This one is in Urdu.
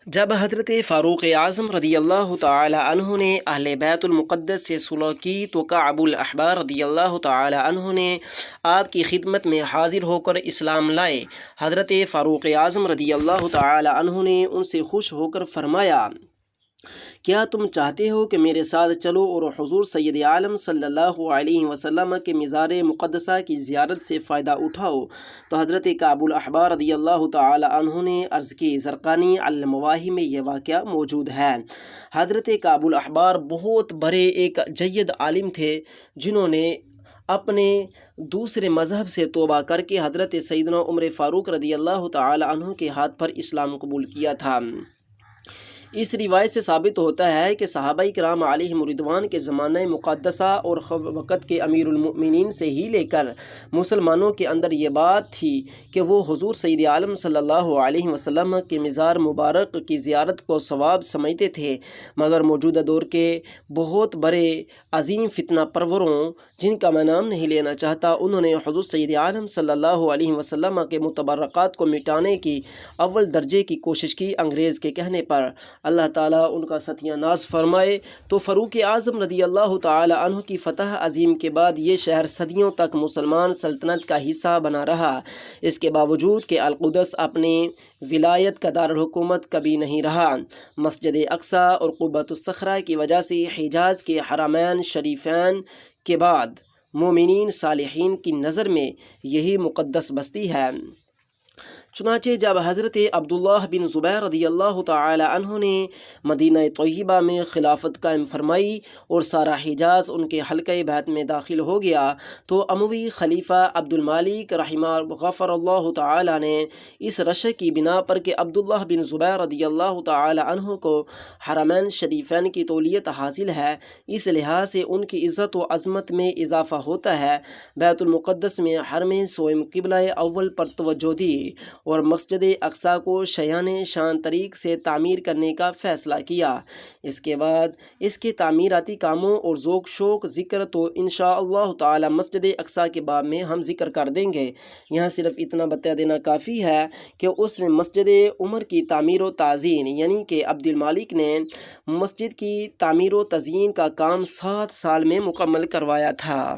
جب حضرت فاروق اعظم رضی اللہ تعالی عنہ نے اہل بیت المقدس سے صلح کی تو کعب الاحبار رضی اللہ تعالی عنہ نے آپ کی خدمت میں حاضر ہو کر اسلام لائے۔ حضرت فاروق اعظم رضی اللہ تعالی عنہ نے ان سے خوش ہو کر فرمایا، کیا تم چاہتے ہو کہ میرے ساتھ چلو اور حضور سید عالم صلی اللہ علیہ وسلم کے مزار مقدسہ کی زیارت سے فائدہ اٹھاؤ؟ تو حضرت کعب الاحبار رضی اللہ تعالی عنہ نے عرض کی، زرقانی المواہی میں یہ واقعہ موجود ہے۔ حضرت کعب الاحبار بہت بڑے ایک جید عالم تھے، جنہوں نے اپنے دوسرے مذہب سے توبہ کر کے حضرت سیدنا عمر فاروق رضی اللہ تعالی عنہ کے ہاتھ پر اسلام قبول کیا تھا۔ اس روایت سے ثابت ہوتا ہے کہ صحابہ کرام علیہم رضوان کے زمانہ مقدسہ اور وقت کے امیر المؤمنین سے ہی لے کر مسلمانوں کے اندر یہ بات تھی کہ وہ حضور سید عالم صلی اللہ علیہ وسلم کے مزار مبارک کی زیارت کو ثواب سمجھتے تھے، مگر موجودہ دور کے بہت بڑے عظیم فتنہ پروروں، جن کا میں نام نہیں لینا چاہتا، انہوں نے حضور سید عالم صلی اللہ علیہ وسلم کے متبرکات کو مٹانے کی اول درجے کی کوشش کی۔ انگریز کے کہنے پر اللہ تعالیٰ ان کا ستیہ ناز فرمائے تو فاروق اعظم رضی اللہ تعالی عنہ کی فتح عظیم کے بعد یہ شہر صدیوں تک مسلمان سلطنت کا حصہ بنا رہا، اس کے باوجود کہ القدس اپنی ولایت کا دارالحکومت کبھی نہیں رہا۔ مسجد اقصیٰ اور قبۃ الصخرہ کی وجہ سے حجاز کے حرمین شریفین کے بعد مومنین صالحین کی نظر میں یہی مقدس بستی ہے۔ چنانچہ جب حضرت عبداللہ بن زبیر رضی اللہ تعالی عنہ نے مدینہ طیبہ میں خلافت قائم فرمائی اور سارا حجاز ان کے حلقہ بیعت میں داخل ہو گیا، تو اموی خلیفہ عبد المالک رحمہ غفر اللہ تعالی نے اس رشک کی بنا پر کہ عبداللہ بن زبیر رضی اللہ تعالی عنہ کو حرمین شریفین کی تولیت حاصل ہے، اس لحاظ سے ان کی عزت و عظمت میں اضافہ ہوتا ہے، بیت المقدس میں حرم سوئم قبلہ اول پر توجہ دی اور مسجد اقصیٰ کو شایان شان طریق سے تعمیر کرنے کا فیصلہ کیا۔ اس کے بعد اس کے تعمیراتی کاموں اور ذوق شوق ذکر تو انشاءاللہ تعالی مسجد اقصیٰ کے باب میں ہم ذکر کر دیں گے۔ یہاں صرف اتنا بتا دینا کافی ہے کہ اس نے مسجد عمر کی تعمیر و تعزین، یعنی کہ عبد المالک نے مسجد کی تعمیر و تزئین کا کام 7 سال میں مکمل کروایا تھا۔